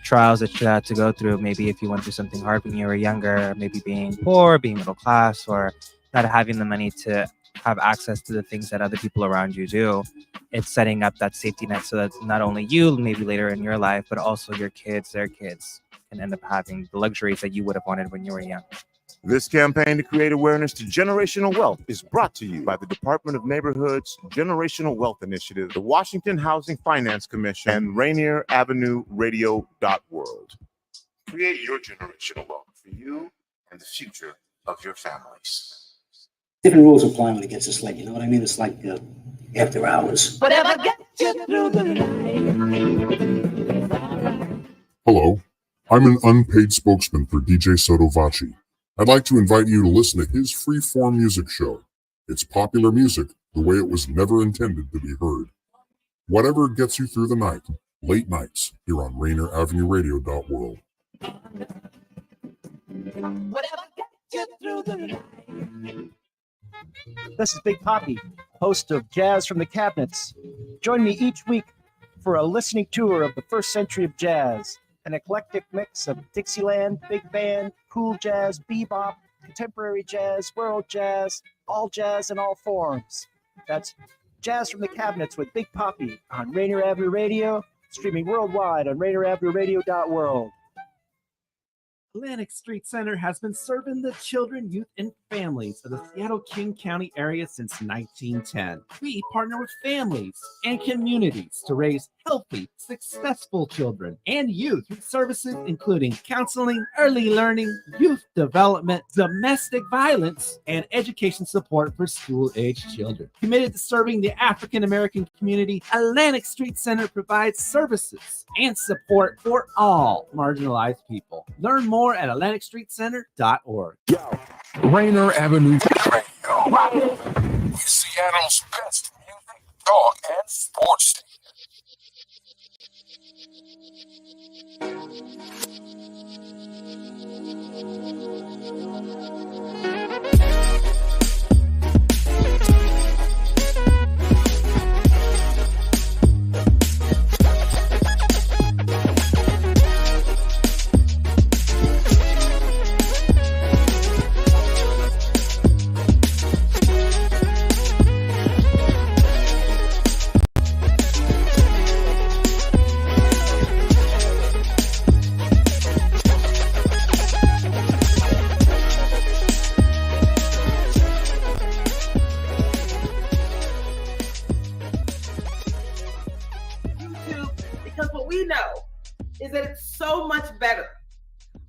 trials that you had to go through. Maybe if you went through something hard when you were younger, maybe being poor, being middle class, or not having the money to have access to the things that other people around you do. It's setting up that safety net so that not only you, maybe later in your life, but also your kids, their kids, can end up having the luxuries that you would have wanted when you were young. This campaign to create awareness to generational wealth is brought to you by the Department of Neighborhood's Generational Wealth Initiative, the Washington Housing Finance Commission, and Rainier Avenue Radio. World. Create your generational wealth for you and the future of your families. Different rules apply when it gets this late, you know what I mean? It's like after hours. Whatever gets you through the night. Hello, I'm an unpaid spokesman for DJ Sotovaci. I'd like to invite you to listen to his free-form music show. It's popular music the way it was never intended to be heard. Whatever gets you through the night, late nights, here on Rainier Avenue Radio. World. Whatever gets you through the night. This is Big Poppy, host of Jazz from the Cabinets. Join me each week for a listening tour of the first century of jazz, an eclectic mix of Dixieland, big band, cool jazz, bebop, contemporary jazz, world jazz, all jazz in all forms. That's Jazz from the Cabinets with Big Poppy on Rainier Avenue Radio, streaming worldwide on RainierAvenueRadio.world. Atlantic Street Center has been serving the children, youth, and families of the Seattle-King County area since 1910. We partner with families and communities to raise healthy, successful children and youth through services including counseling, early learning, youth development, domestic violence, and education support for school-aged children. Committed to serving the African-American community, Atlantic Street Center provides services and support for all marginalized people. Learn more at AtlanticStreetCenter.org. Rainier Avenue Radio. Seattle's best music, talk, and sports station.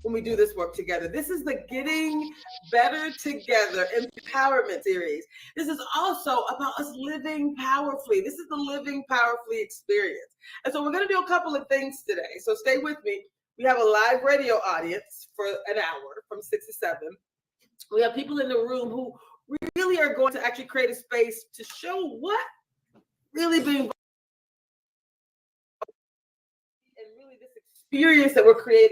When we do this work together. This is the Getting Better Together Empowerment Series. This is also about us living powerfully. This is the Living Powerfully experience. And so we're going to do a couple of things today. So stay with me. We have a live radio audience for an hour from 6 to 7. We have people in the room who really are going to actually create a space to show what really being and really this experience that we're creating.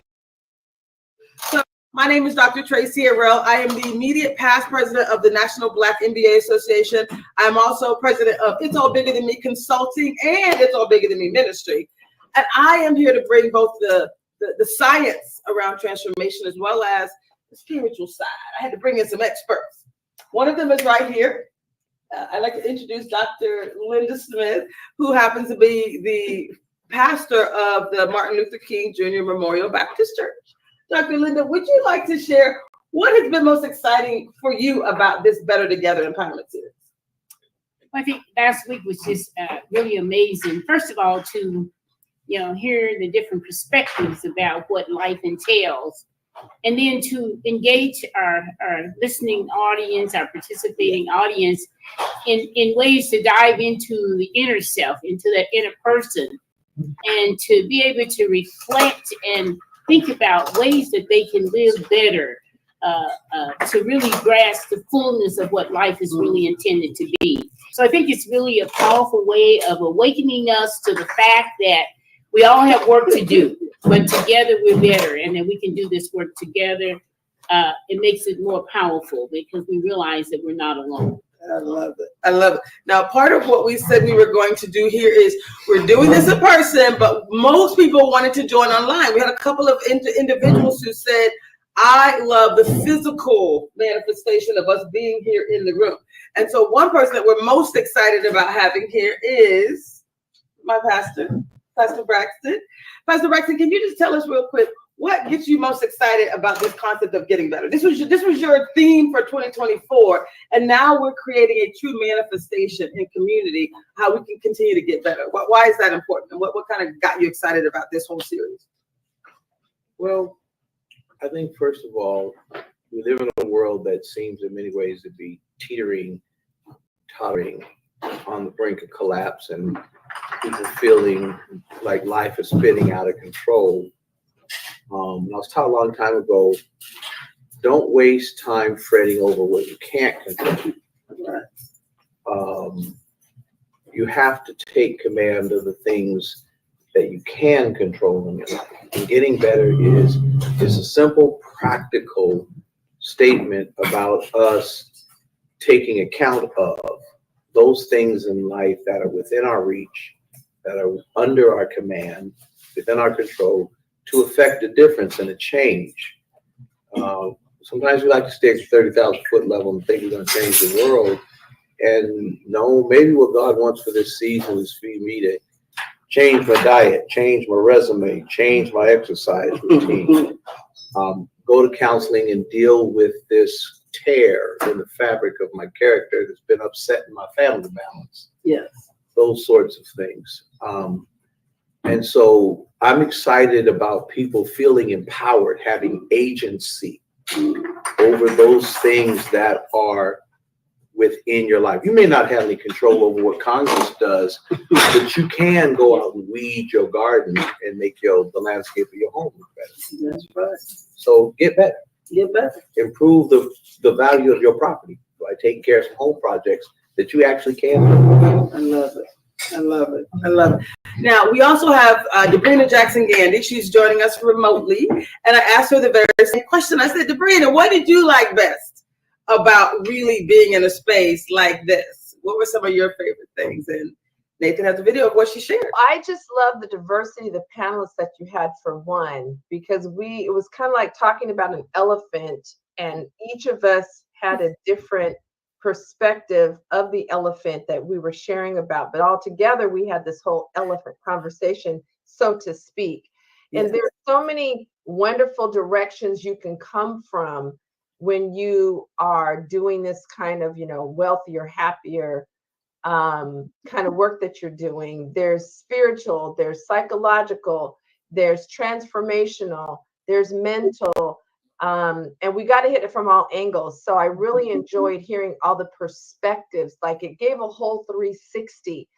So my name is Dr. Traci Harrell. I am the immediate past president of the National Black MBA Association. I'm also president of It's All Bigger Than Me Consulting and It's All Bigger Than Me Ministry. And I am here to bring both the science around transformation as well as the spiritual side. I had to bring in some experts. One of them is right here. I'd like to introduce Dr. Linda Smith, who happens to be the pastor of the Martin Luther King Jr. Memorial Baptist Church. Dr. Linda, would you like to share what has been most exciting for you about this Better Together Empowerment Series? I think last week was just really amazing. First of all, to hear the different perspectives about what life entails, and then to engage our listening audience, our participating audience, in ways to dive into the inner self, into that inner person, and to be able to reflect and think about ways that they can live better, to really grasp the fullness of what life is really intended to be. So I think it's really a powerful way of awakening us to the fact that we all have work to do, but together we're better, and that we can do this work together. It makes it more powerful because we realize that we're not alone. I love it. I love it. Now, part of what we said we were going to do here is we're doing this in person, but most people wanted to join online. We had a couple of individuals who said, I love the physical manifestation of us being here in the room. And so one person that we're most excited about having here is my pastor, Pastor Braxton. Pastor Braxton, can you just tell us real quick, what gets you most excited about this concept of getting better? This was your theme for 2024, and now we're creating a true manifestation in community, how we can continue to get better. Why is that important? And what kind of got you excited about this whole series? Well, I think first of all, we live in a world that seems in many ways to be tottering on the brink of collapse, and people feeling like life is spinning out of control. I was taught a long time ago, don't waste time fretting over what you can't control. You have to take command of the things that you can control in your life. And getting better is a simple, practical statement about us taking account of those things in life that are within our reach, that are under our command, within our control, to affect a difference and a change. Sometimes we like to stay at the 30,000 foot level and think we're going to change the world. And no, maybe what God wants for this season is for me to change my diet, change my resume, change my exercise routine, go to counseling and deal with this tear in the fabric of my character that's been upsetting my family balance. Yes. Those sorts of things. And so I'm excited about people feeling empowered, having agency over those things that are within your life. You may not have any control over what Congress does, but you can go out and weed your garden and make the landscape of your home look better. That's right. So get better. Get better. Improve the value of your property by taking care of some home projects that you actually can do. I love it. I love it. I love it. Now, we also have Debrena Jackson Gandy. She's joining us remotely. And I asked her the very same question. I said, Debrena, what did you like best about really being in a space like this? What were some of your favorite things? And Nathan has a video of what she shared. I just love the diversity of the panelists that you had for one, because it was kind of like talking about an elephant, and each of us had a different perspective of the elephant that we were sharing about, but all together we had this whole elephant conversation, so to speak. Yes. And there's so many wonderful directions you can come from when you are doing this kind of, wealthier, happier kind of work that you're doing. There's spiritual, there's psychological, there's transformational, there's mental. And we got to hit it from all angles. So I really enjoyed hearing all the perspectives. Like, it gave a whole 360,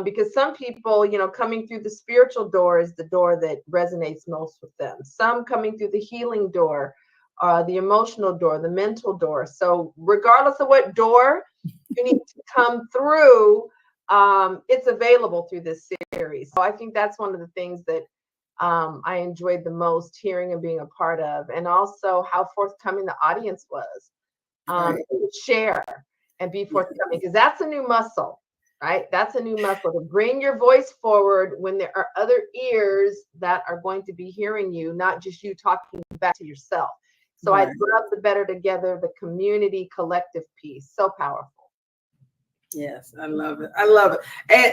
because some people, coming through the spiritual door is the door that resonates most with them. Some coming through the healing door, the emotional door, the mental door. So regardless of what door you need to come through, it's available through this series. So I think that's one of the things that I enjoyed the most hearing and being a part of, and also how forthcoming the audience was. To share and be forthcoming, because that's a new muscle, right? That's a new muscle, to bring your voice forward when there are other ears that are going to be hearing you, not just you talking back to yourself. So I love the Better Together, the community collective piece. So powerful. Yes, I love it. I love it.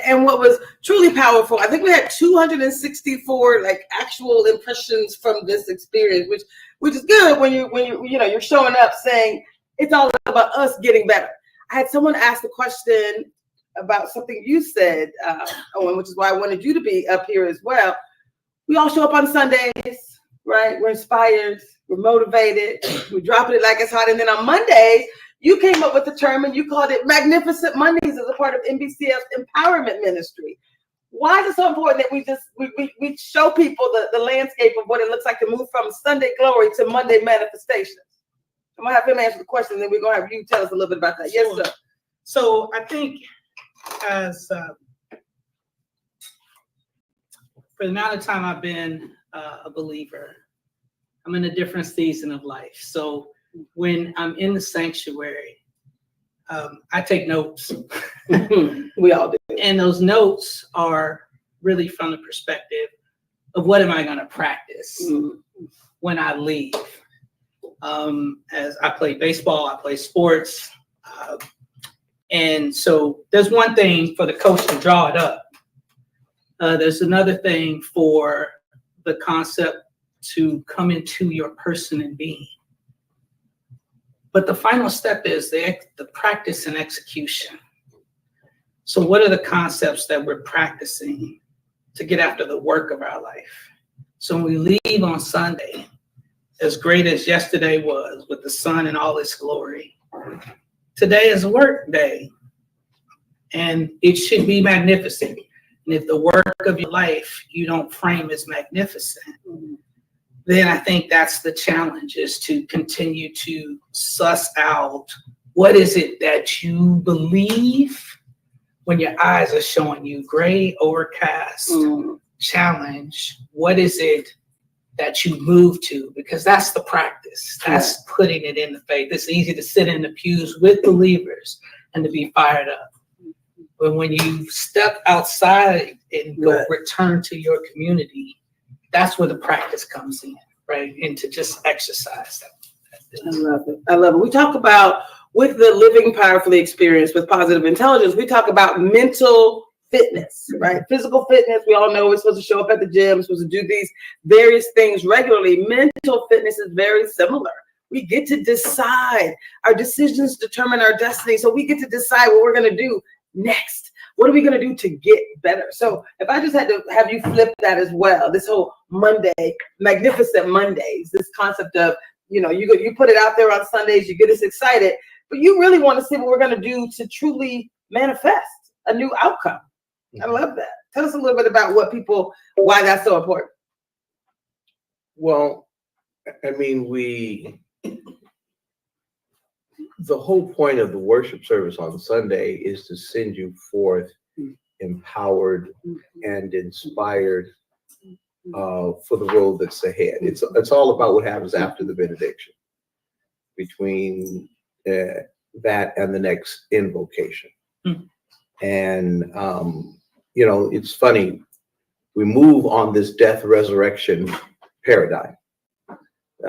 And what was truly powerful, I think we had 264 actual impressions from this experience, which is good when you're showing up saying it's all about us getting better. I had someone ask a question about something you said, Owen, which is why I wanted you to be up here as well. We all show up on Sundays, right? We're inspired, we're motivated, we're dropping it like it's hot, and then on Mondays, you came up with the term and you called it Magnificent Mondays as a part of NBCF's empowerment ministry. Why is it so important that we show people the landscape of what it looks like to move from Sunday glory to Monday manifestations? I'm gonna have him answer the question, then we're gonna have you tell us a little bit about that. Yes, sir. So I think as for the amount of time I've been a believer, I'm in a different season of life. So when I'm in the sanctuary, I take notes. We all do. And those notes are really from the perspective of what am I going to practice when I leave. As I play baseball, I play sports. And so there's one thing for the coach to draw it up. There's another thing for the concept to come into your person and being. But the final step is the practice and execution. So what are the concepts that we're practicing to get after the work of our life? So when we leave on Sunday, as great as yesterday was with the sun and all its glory, today is a work day, and it should be magnificent. And if the work of your life you don't frame as magnificent, then I think that's the challenge, is to continue to suss out what is it that you believe when your eyes are showing you gray, overcast, challenge. What is it that you move to? Because that's the practice. That's putting it in the faith. It's easy to sit in the pews with believers and to be fired up. But when you step outside and go return to your community, that's where the practice comes in, right? And to just exercise that. I love it. I love it. We talk about, with the Living Powerfully experience with positive intelligence, we talk about mental fitness, right? Physical fitness, we all know we're supposed to show up at the gym, supposed to do these various things regularly. Mental fitness is very similar. We get to decide. Our decisions determine our destiny. So we get to decide what we're going to do next. What are we going to do to get better? So if I just had to have you flip that as well, this whole Monday, Magnificent Mondays, this concept of, you know, you put it out there on Sundays, you get us excited, but you really want to see what we're going to do to truly manifest a new outcome. I love that. Tell us a little bit about why that's so important. Well, I mean, the whole point of the worship service on Sunday is to send you forth empowered and inspired for the road that's ahead. It's all about what happens after the benediction, between that and the next invocation. And, you know, it's funny, we move on this death resurrection paradigm.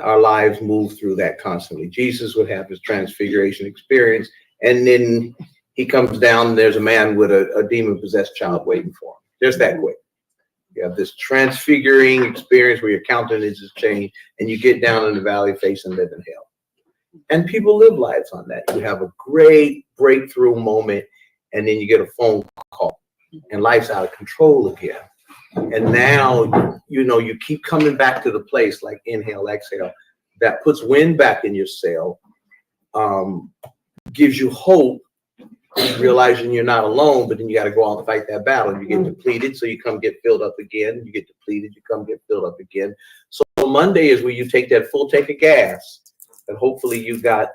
Our lives move through that constantly. Jesus would have his transfiguration experience, and then he comes down and there's a man with a demon-possessed child waiting for him. Just that quick. You have this transfiguring experience where your countenance is changed and you get down in the valley face and live in hell. And people live lives on that. You have a great breakthrough moment, and then you get a phone call and life's out of control again. And now, you know, you keep coming back to the place like inhale, exhale, that puts wind back in your sail, gives you hope, realizing you're not alone, but then you got to go out and fight that battle. You get depleted, so you come get filled up again. You get depleted, you come get filled up again. So Monday is where you take that full tank of gas that hopefully you got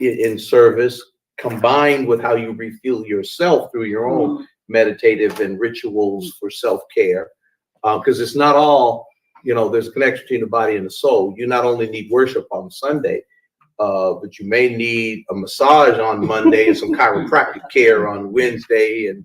in service, combined with how you refuel yourself through your own meditative and rituals for self-care. Because it's not all, you know, there's a connection between the body and the soul. You not only need worship on Sunday, but you may need a massage on Monday and some chiropractic care on Wednesday. And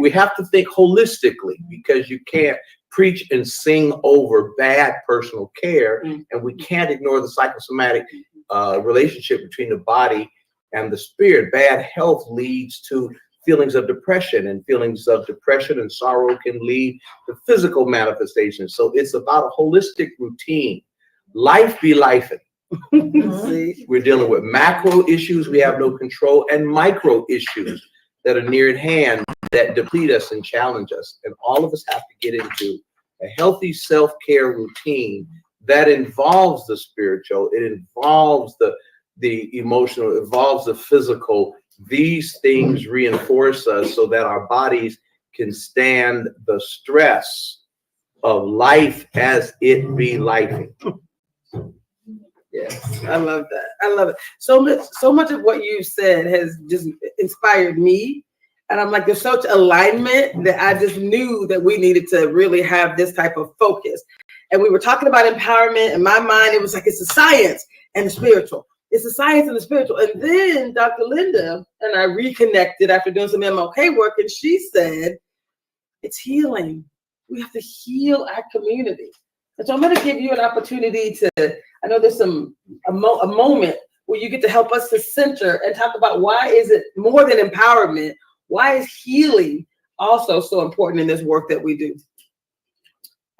we have to think holistically, because you can't preach and sing over bad personal care. And we can't ignore the psychosomatic relationship between the body and the spirit. Bad health leads to feelings of depression, and feelings of depression and sorrow can lead to physical manifestations. So it's about a holistic routine. Life be lifing. See, we're dealing with macro issues we have no control, and micro issues that are near at hand that deplete us and challenge us. And all of us have to get into a healthy self-care routine that involves the spiritual, it involves the emotional, it involves the physical. These things reinforce us so that our bodies can stand the stress of life as it be lifing. Yes, I love that. I love it. So much of what you said has just inspired me. And I'm like, there's such alignment that I just knew that we needed to really have this type of focus. And we were talking about empowerment. In my mind, it was like it's the science and the spiritual. It's the science and the spiritual. And then Dr. Linda and I reconnected after doing some MLK work, and she said, it's healing. We have to heal our community. And so I'm going to give you an opportunity to, I know there's a moment where you get to help us to center and talk about why is it more than empowerment? Why is healing also so important in this work that we do?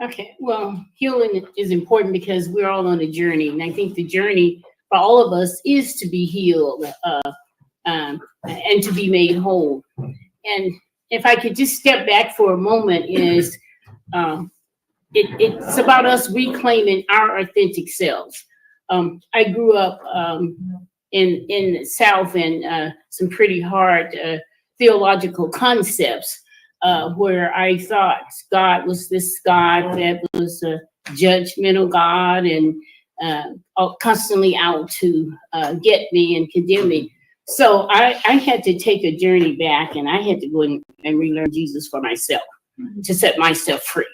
Okay, well, healing is important because we're all on a journey. And I think the journey for all of us is to be healed and to be made whole. And if I could just step back for a moment, it's about us reclaiming our authentic selves. I grew up in the South in some pretty hard theological concepts where I thought God was this God that was a judgmental God and constantly out to get me and condemn me. So I had to take a journey back, and I had to go and relearn Jesus for myself to set myself free.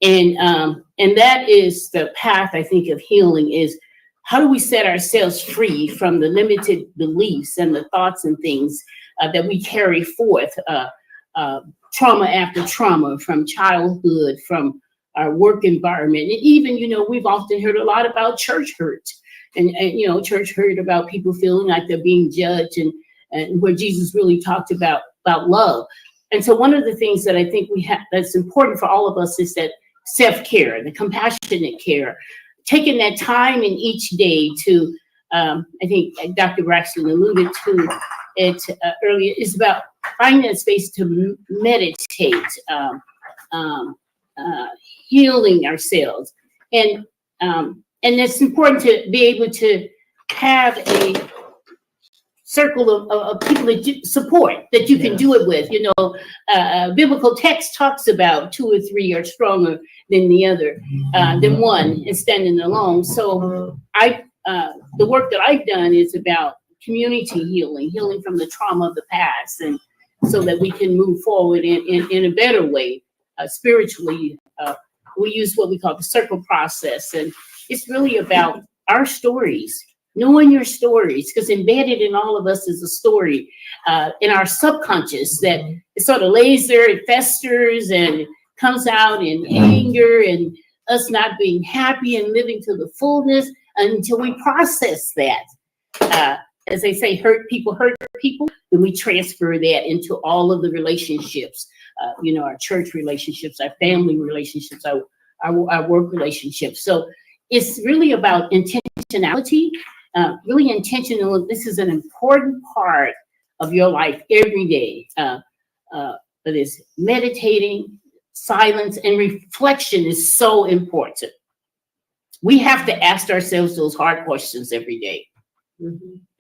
And that is the path, I think, of healing is how do we set ourselves free from the limited beliefs and the thoughts and things that we carry forth, trauma after trauma from childhood, from our work environment. And even, we've often heard a lot about church hurt and church hurt about people feeling like they're being judged and where Jesus really talked about love. And so one of the things that I think we have that's important for all of us is that self-care, the compassionate care, taking that time in each day to, I think Dr. Braxton alluded to it earlier, is about finding that space to meditate, healing ourselves. And it's important to be able to have a circle of people that you support, that you can do it with. Biblical text talks about 2 or 3 are stronger than the other, than one, and standing alone. So the work that I've done is about community healing from the trauma of the past, and so that we can move forward in a better way spiritually. We use what we call the circle process, and it's really about our stories. Knowing your stories, because embedded in all of us is a story in our subconscious that it sort of lays there, it festers and comes out in anger and us not being happy and living to the fullness until we process that. As they say, hurt people, then we transfer that into all of the relationships, our church relationships, our family relationships, our work relationships. So it's really about intentionality. Really intentional. This is an important part of your life every day. It is meditating, silence, and reflection is so important. We have to ask ourselves those hard questions every day,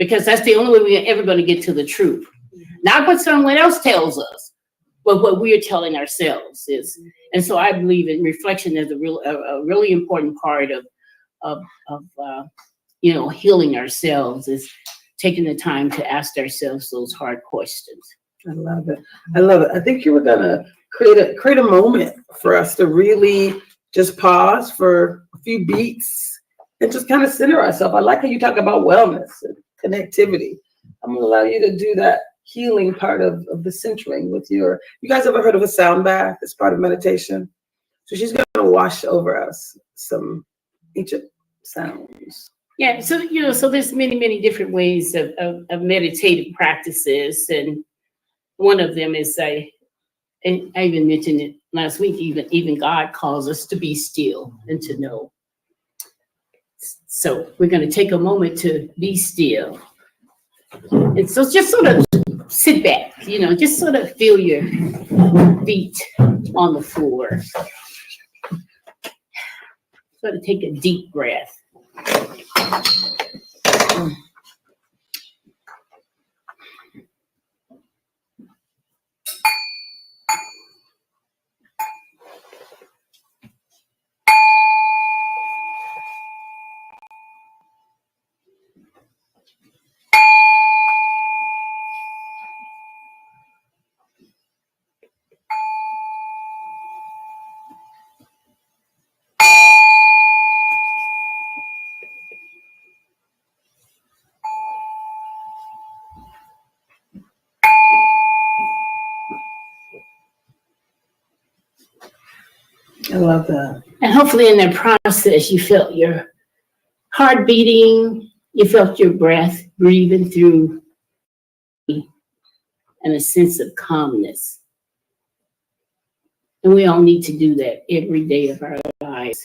because that's the only way we're ever going to get to the truth. Not what someone else tells us, but what we are telling ourselves is. And so I believe in reflection as a really important part of healing ourselves, is taking the time to ask ourselves those hard questions. I love it. I think you were gonna create a moment for us to really just pause for a few beats and just kind of center ourselves. I like how you talk about wellness and connectivity. I'm gonna allow you to do that healing part of the centering with you guys ever heard of a sound bath as part of meditation? So she's gonna wash over us some ancient sounds. Yeah, so there's many different ways of meditative practices, and one of them is I even mentioned it last week. Even God calls us to be still and to know. So we're going to take a moment to be still, and so just sort of sit back. Just sort of feel your feet on the floor. Sort of take a deep breath. I love that. And hopefully in that process, you felt your heart beating, you felt your breath breathing through, and a sense of calmness. And we all need to do that every day of our lives,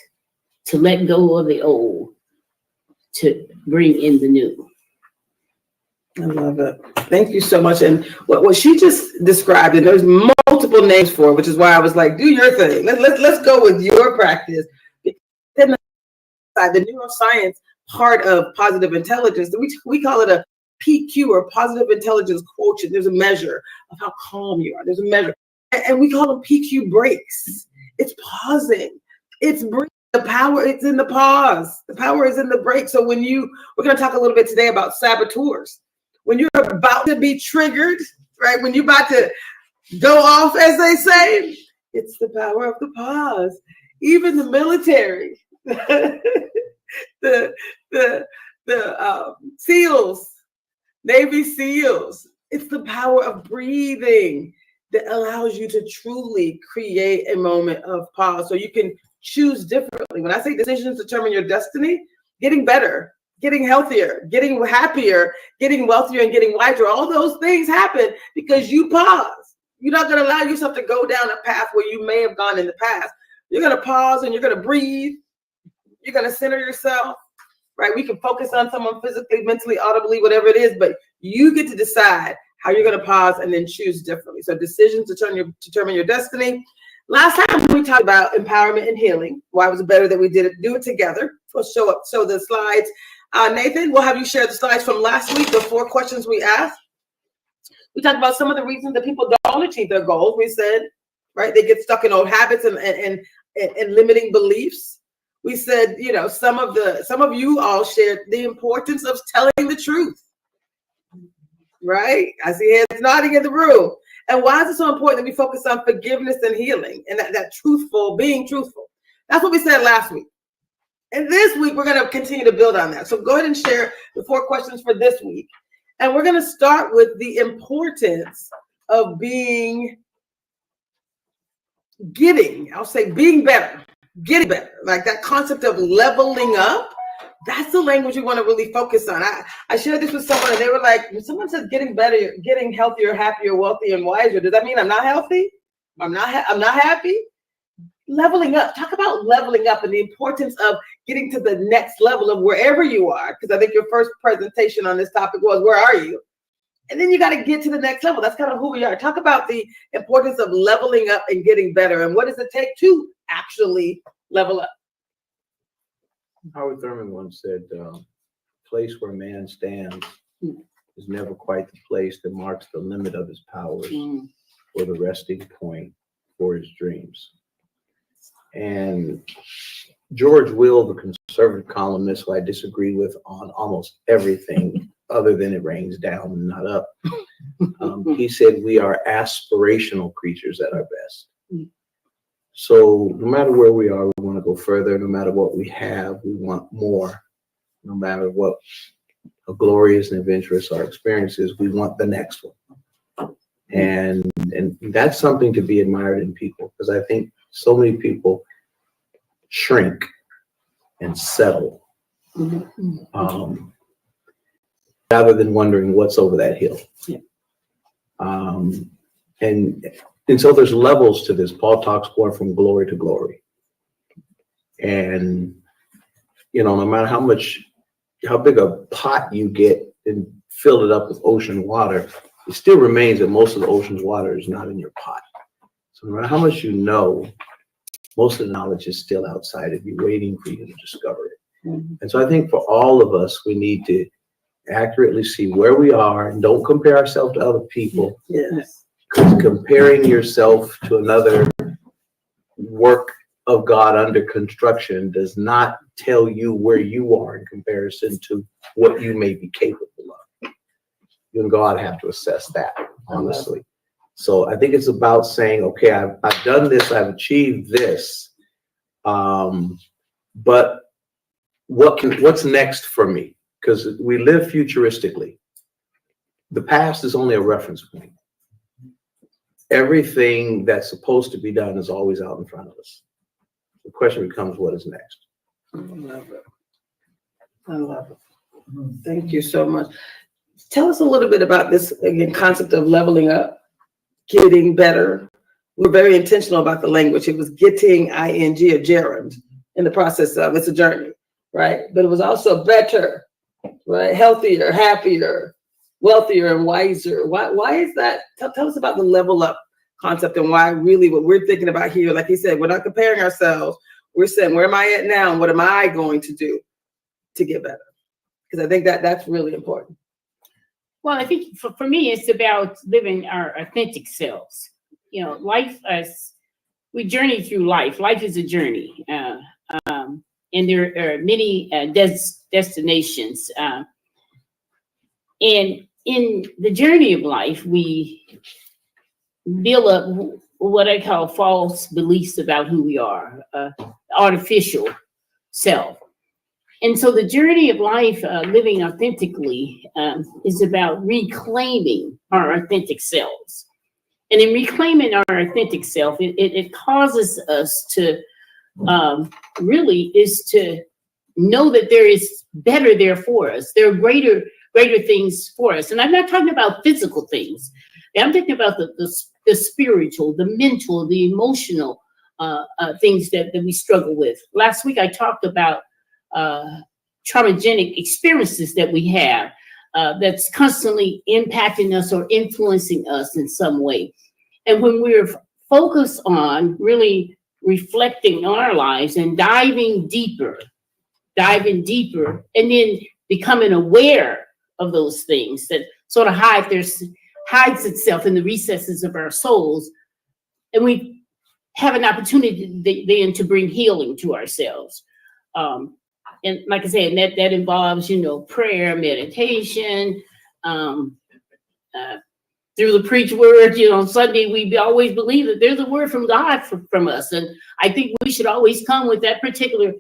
to let go of the old, to bring in the new. I love it. Thank you so much. And what she just described, and there's multiple names for it, which is why I was like, do your thing. Let's go with your practice. Then the neuroscience part of positive intelligence, we call it a PQ, or positive intelligence quotient. There's a measure of how calm you are. There's a measure. And we call them PQ breaks. It's pausing. It's breathing. The power, it's in the pause. The power is in the break. So we're going to talk a little bit today about saboteurs. When you're about to be triggered, right? When you're about to go off, as they say, it's the power of the pause. Even the military, the SEALs, Navy SEALs, it's the power of breathing that allows you to truly create a moment of pause so you can choose differently. When I say decisions determine your destiny, getting better, getting healthier, getting happier, getting wealthier, and getting wiser, all those things happen because you pause. You're not going to allow yourself to go down a path where you may have gone in the past. You're going to pause and you're going to breathe. You're going to center yourself, right? We can focus on someone physically, mentally, audibly, whatever it is, but you get to decide how you're going to pause and then choose differently. So decisions determine your destiny. Last time we talked about empowerment and healing. Why was it better that we do it together? We'll show the slides. Nathan, we'll have you share the slides from last week, the 4 questions we asked. We talked about some of the reasons that people don't achieve their goals. We said, right, they get stuck in old habits and limiting beliefs. We said, some of you all shared the importance of telling the truth, right? I see heads nodding in the room. And why is it so important that we focus on forgiveness and healing and that being truthful? That's what we said last week. And this week, we're going to continue to build on that. So go ahead and share the 4 questions for this week. And we're going to start with the importance of being better, getting better. Like that concept of leveling up. That's the language we want to really focus on. I shared this with someone and they were like, when someone says getting better, getting healthier, happier, wealthier, and wiser, does that mean I'm not healthy? I'm not happy? Leveling up. Talk about leveling up and the importance of getting to the next level of wherever you are. Because I think your first presentation on this topic was, where are you? And then you got to get to the next level. That's kind of who we are. Talk about the importance of leveling up and getting better. And what does it take to actually level up? Howard Thurman once said, place where man stands is never quite the place that marks the limit of his powers or the resting point for his dreams. And George Will, the conservative columnist who I disagree with on almost everything other than it rains down and not up, he said we are aspirational creatures at our best. So no matter where we are, we want to go further. No matter what we have, we want more. No matter what a glorious and adventurous our experience is, we want the next one. And that's something to be admired in people, because I think so many people shrink and settle rather than wondering what's over that hill. And so there's levels to this. Paul talks going from glory to glory. And, no matter how big a pot you get and fill it up with ocean water, it still remains that most of the ocean's water is not in your pot. So no matter how much you know, most of the knowledge is still outside of you, waiting for you to discover it. And so I think for all of us, we need to accurately see where we are and don't compare ourselves to other people. Yes. Because comparing yourself to another work of God under construction does not tell you where you are in comparison to what you may be capable of. You and God have to assess that, honestly. So I think it's about saying, okay, I've done this, I've achieved this, but what's next for me? Because we live futuristically. The past is only a reference point. Everything that's supposed to be done is always out in front of us. The question becomes, what is next? I love it. I love it. Thank you so much. Tell us a little bit about this, again, concept of leveling up, getting better. We're very intentional about the language. It was getting ing or gerund in the process of it's a journey, right? But it was also better, right? Healthier, happier, wealthier, and wiser. Why is that? Tell us about the level up concept and why really what we're thinking about here, like you said, we're not comparing ourselves. We're saying, where am I at now? And what am I going to do to get better? Because I think that's really important. Well, I think for me, it's about living our authentic selves. You know, life, we journey through life. Life is a journey. And there are many destinations. And in the journey of life, we build up what I call false beliefs about who we are, artificial self. And so the journey of life, living authentically, is about reclaiming our authentic selves. And in reclaiming our authentic self, it causes us to really is to know that there is better there for us. There are greater things for us. And I'm not talking about physical things. I'm talking about the spiritual, the mental, the emotional things that we struggle with. Last week, I talked about traumagenic experiences that we have that's constantly impacting us or influencing us in some way. And when we're focused on really reflecting on our lives and diving deeper, and then becoming aware of those things that sort of hides itself in the recesses of our souls, and we have an opportunity then to bring healing to ourselves. And like I said, that involves, prayer, meditation, through the preach word. On Sunday, we always believe that there's a word from God from us. And I think we should always come with that particular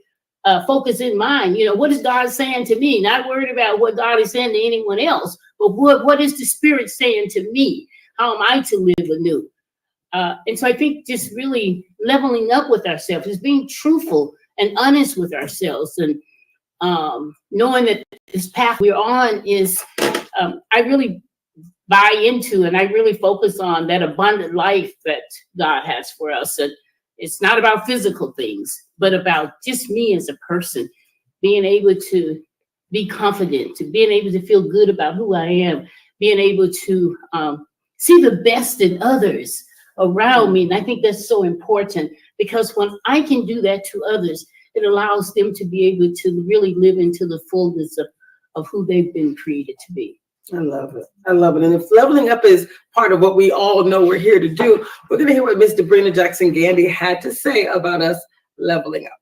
focus in mind. What is God saying to me? Not worried about what God is saying to anyone else, but what is the Spirit saying to me? How am I to live anew? And so I think just really leveling up with ourselves is being truthful and honest with ourselves, and knowing that this path we're on is, I really buy into, and I really focus on that abundant life that God has for us. And it's not about physical things, but about just me as a person, being able to be confident, to being able to feel good about who I am, being able to see the best in others around me. And I think that's so important, because when I can do that to others, it allows them to be able to really live into the fullness of who they've been created to be. I love it. I love it. And if leveling up is part of what we all know we're here to do, we're going to hear what Ms. Debrena Jackson Gandy had to say about us leveling up.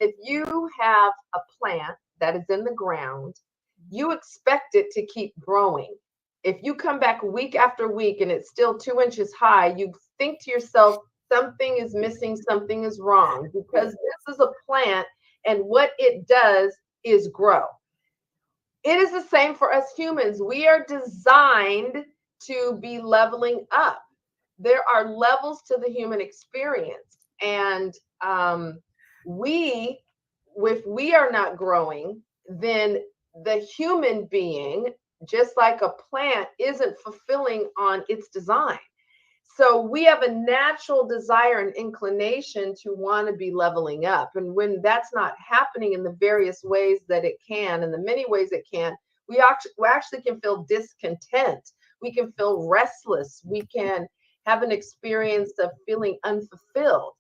If you have a plant that is in the ground, you expect it to keep growing. If you come back week after week and it's still 2 inches high, you think to yourself, something is missing, something is wrong, because this is a plant and what it does is grow. It is the same for us humans. We are designed to be leveling up. There are levels to the human experience. And if we are not growing, then the human being, just like a plant, isn't fulfilling on its design. So we have a natural desire and inclination to want to be leveling up. And when that's not happening in the various ways that it can, in the many ways it can, we actually can feel discontent. We can feel restless. We can have an experience of feeling unfulfilled.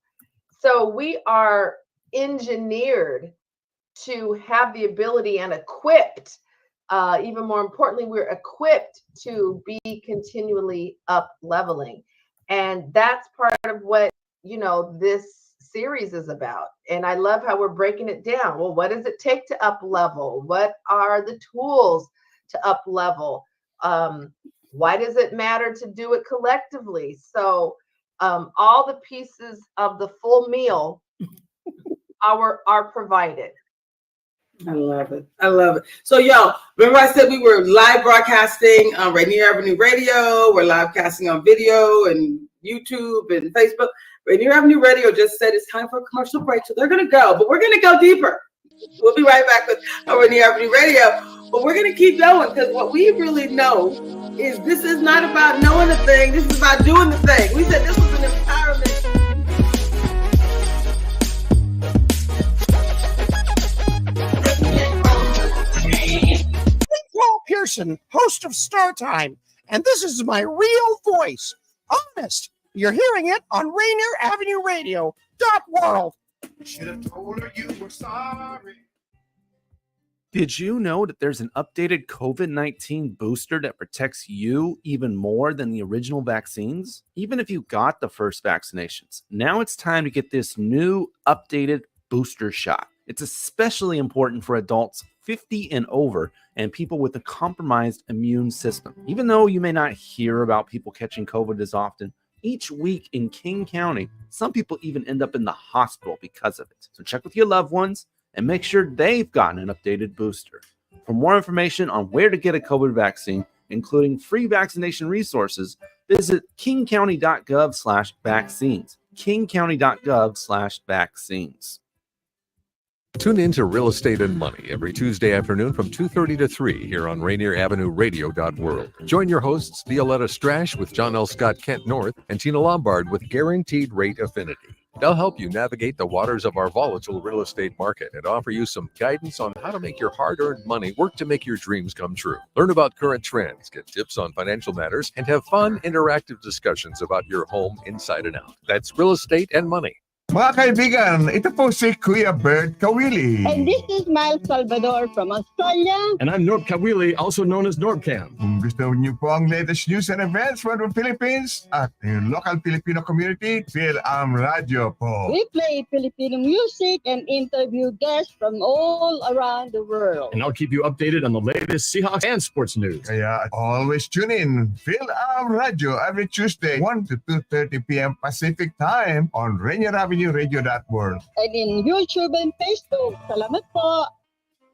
So we are engineered to have the ability and equipped, even more importantly, we're equipped to be continually up leveling. And that's part of what, this series is about. And I love how we're breaking it down. Well, what does it take to up level? What are the tools to up level? Why does it matter to do it collectively? So all the pieces of the full meal are provided. I love it. I love it. So, y'all, remember I said we were live broadcasting on Rainier Avenue Radio. We're live casting on video and YouTube and Facebook. Rainier Avenue Radio just said it's time for a commercial break, so they're going to go, but we're going to go deeper. We'll be right back with Rainier Avenue Radio, but we're going to keep going because what we really know is this is not about knowing the thing, this is about doing the thing. We said this was an empowerment. Paul Pearson, host of Star Time, and this is my real voice. Honest. You're hearing it on Rainier Avenue Radio. .world. Should have told her you were sorry. Did you know that there's an updated COVID-19 booster that protects you even more than the original vaccines? Even if you got the first vaccinations, now it's time to get this new updated booster shot. It's especially important for adults 50 and over and people with a compromised immune system. Even though you may not hear about people catching COVID as often, each week in King County, some people even end up in the hospital because of it. So check with your loved ones and make sure they've gotten an updated booster. For more information on where to get a COVID vaccine, including free vaccination resources, visit kingcounty.gov/vaccines. kingcounty.gov/vaccines. Tune in to Real Estate and Money every Tuesday afternoon from 2:30 to 3 here on Rainier Avenue Radio.world. Join your hosts Violetta Strash with John L. Scott Kent North and Tina Lombard with Guaranteed Rate Affinity. They'll help you navigate the waters of our volatile real estate market and offer you some guidance on how to make your hard-earned money work to make your dreams come true. Learn about current trends, get tips on financial matters, and have fun, interactive discussions about your home inside and out. That's Real Estate and Money. Mga kaibigan, ito po si Kuya Bert Kawili. And this is Miles Salvador from Australia. And I'm Norb Kawili, also known as Norbcam. Kung gusto niyo po ang latest news and events from the Philippines at yung local Filipino community, Phil-Am Radio po. We play Filipino music and interview guests from all around the world. And I'll keep you updated on the latest Seahawks and sports news. Kaya always tune in, Phil-Am Radio every Tuesday, 1 to 2:30 p.m. Pacific Time on Rainier Avenue Radio.world. And in YouTube and Facebook. Salamat po.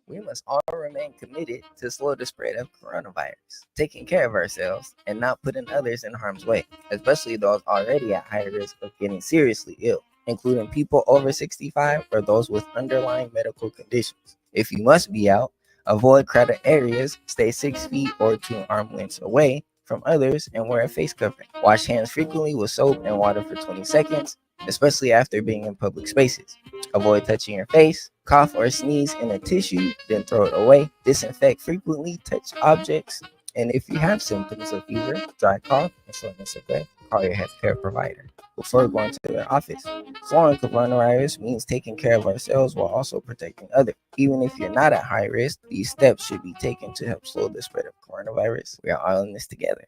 We must all remain committed to slow the spread of coronavirus, taking care of ourselves and not putting others in harm's way, especially those already at high risk of getting seriously ill, including people over 65 or those with underlying medical conditions. If you must be out, avoid crowded areas, stay 6 feet or 2 arm lengths away from others, and wear a face covering. Wash hands frequently with soap and water for 20 seconds, especially after being in public spaces. Avoid touching your face, cough or sneeze in a tissue, then throw it away. Disinfect frequently touched objects. And if you have symptoms of fever, dry cough, and shortness of breath, call your healthcare provider before going to their office. Slowing coronavirus means taking care of ourselves while also protecting others. Even if you're not at high risk, these steps should be taken to help slow the spread of coronavirus. We are all in this together.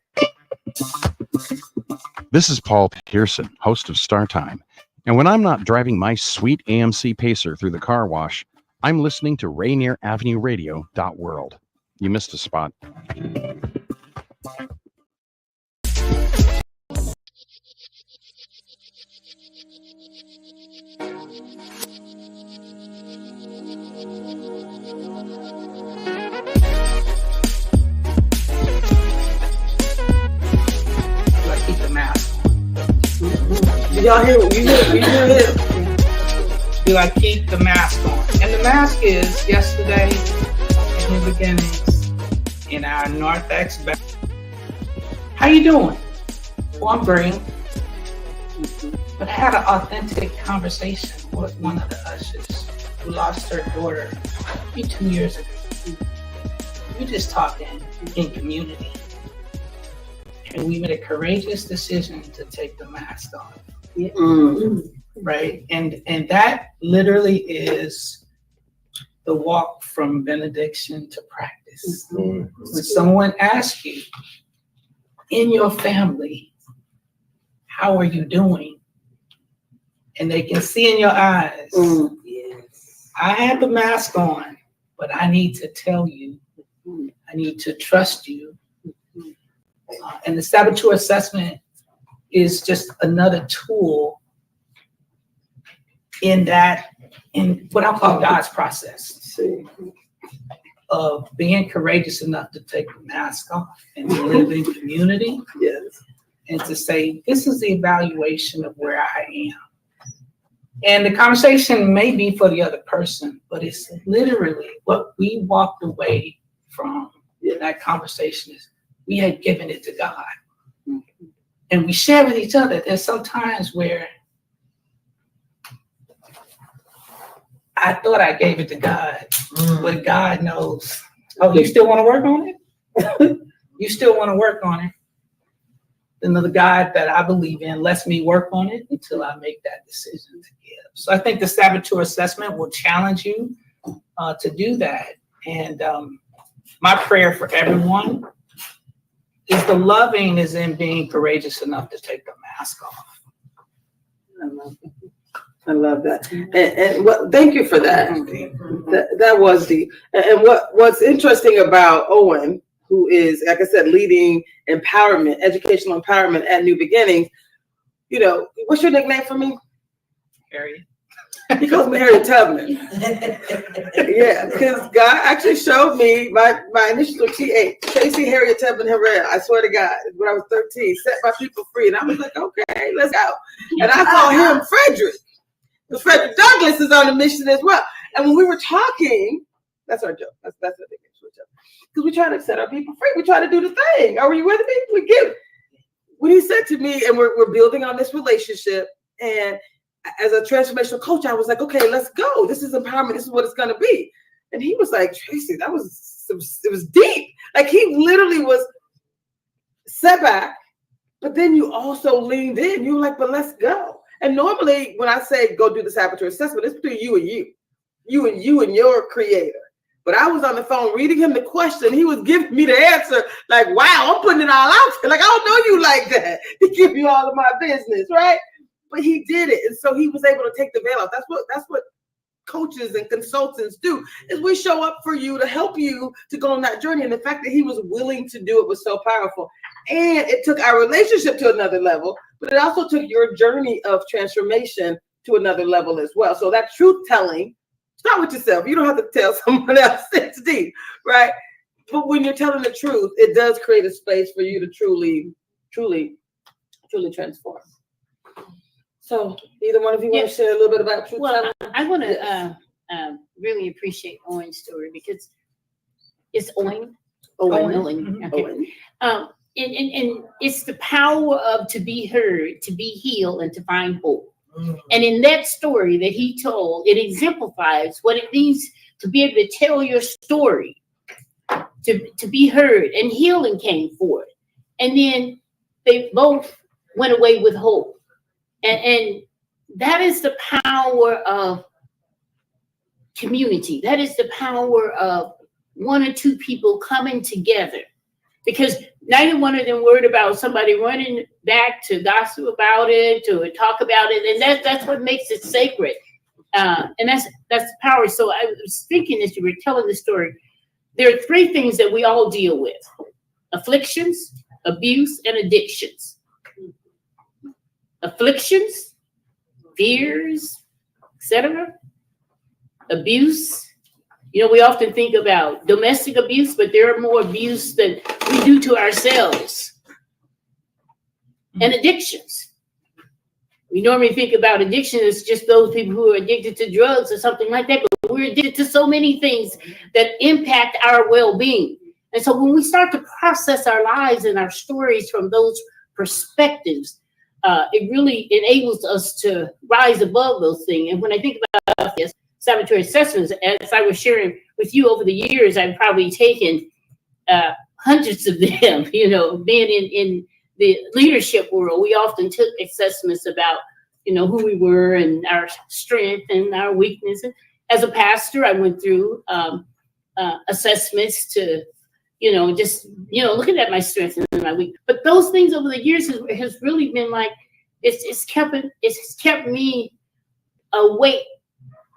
This is Paul Pearson, host of Star Time. And when I'm not driving my sweet AMC Pacer through the car wash, I'm listening to Rainier Avenue Radio.world. You missed a spot. Keep the mask on. Did y'all hear? You hear him? Do I keep the mask on? And the mask is yesterday in the beginnings in our North X back. How you doing? Well, I'm great. But I had an authentic conversation with one of the ushers who lost her daughter maybe 2 years ago. We just talking in community. And we made a courageous decision to take the mask off. Right? And that literally is the walk from benediction to practice. When someone asks you in your family, how are you doing? And they can see in your eyes, yes, I have the mask on, but I need to tell you, I need to trust you. And the saboteur assessment is just another tool in what I call God's process of being courageous enough to take the mask off and live in community. Yes. and to say, this is the evaluation of where I am. And the conversation may be for the other person, but it's literally what we walked away from in that conversation is we had given it to God. And we share with each other. There's some times where I thought I gave it to God, but God knows. Oh, you still want to work on it? You still want to work on it? Then the God that I believe in lets me work on it until I make that decision to give. So I think the saboteur assessment will challenge you to do that. And my prayer for everyone is the loving is in being courageous enough to take the mask off. I love that. And what, thank you for that. That was deep. And what's interesting about Owen, who is, like I said, leading empowerment, educational empowerment at New Beginnings, you know, what's your nickname for me? Harriet. He calls me Harriet Tubman. Yeah, because God actually showed me my initials are T.H. Traci Harriet Tubman Harrell. I swear to God, when I was 13, set my people free. And I was like, okay, let's go. And I call him Frederick. Because Frederick Douglass is on a mission as well. And when we were talking, that's our joke. That's the big joke. Because we try to set our people free. We try to do the thing. Are you with me? We get it. When he said to me, and we're building on this relationship, and as a transformational coach, I was like, okay, let's go. This is empowerment. This is what it's going to be. And he was like, Traci, it was deep. Like he literally was set back, but then you also leaned in. You were like, but let's go. And normally when I say go do the saboteur assessment, it's between you and your creator. But I was on the phone reading him the question. He was giving me the answer. Like, wow, I'm putting it all out there. Like, I don't know you like that to give you all of my business, right? But he did it. And so he was able to take the veil off. That's what coaches and consultants do, is we show up for you to help you to go on that journey. And the fact that he was willing to do it was so powerful. And it took our relationship to another level, but it also took your journey of transformation to another level as well. So that truth telling, start with yourself. You don't have to tell someone else. It's deep, right? But when you're telling the truth, it does create a space for you to truly transform. So either one of you want to share a little bit about truth telling? I want to really appreciate Owen's story because it's Owen. Okay. And it's the power of to be heard, to be healed, and to find hope. And in that story that he told, it exemplifies what it means to be able to tell your story, to be heard, and healing came forth. And then they both went away with hope. And that is the power of community. That is the power of one or two people coming together. Because neither one of them worried about somebody running back to gossip about it, to talk about it. And that's what makes it sacred. And that's the power. So I was thinking as you were telling the story, there are three things that we all deal with: afflictions, abuse, and addictions. Afflictions, fears, etc. Abuse. You know, we often think about domestic abuse, but there are more abuse that we do to ourselves. And addictions. We normally think about addiction as just those people who are addicted to drugs or something like that, but we're addicted to so many things that impact our well-being. And so when we start to process our lives and our stories from those perspectives, it really enables us to rise above those things. And when I think about this, saboteur assessments, as I was sharing with you over the years, I've probably taken hundreds of them. You know, being in the leadership world, we often took assessments about, you know, who we were and our strength and our weakness. And as a pastor, I went through assessments to, just, looking at my strengths and my weakness. But those things over the years has really been like, it's kept me awake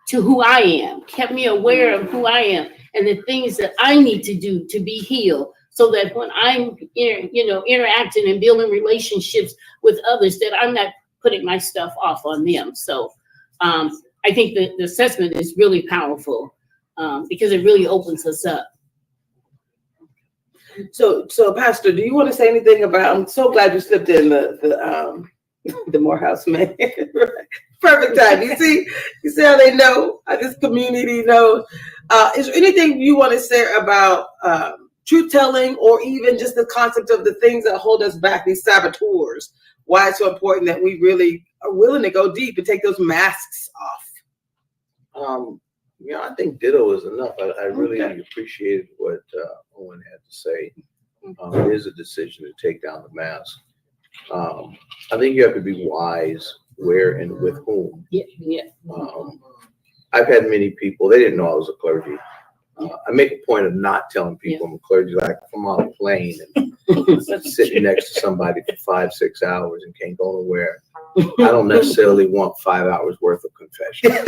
to who I am, kept me aware of who I am and the things that I need to do to be healed, so that when I'm, interacting and building relationships with others, that I'm not putting my stuff off on them. So I think the assessment is really powerful because it really opens us up. So, Pastor, do you want to say anything about? I'm so glad you slipped in the Morehouse man. Perfect time. You see how they know. This community knows. Is there anything you want to say about truth telling, or even just the concept of the things that hold us back, these saboteurs? Why it's so important that we really are willing to go deep and take those masks off? I think ditto is enough. I really appreciated what Owen had to say. It is a decision to take down the mask. I think you have to be wise where and with whom. Yeah. I've had many people, they didn't know I was a clergy. I make a point of not telling people I'm a clergy, like if I'm on a plane and sitting next to somebody for 5-6 hours and can't go nowhere. I don't necessarily want 5 hours worth of confession. So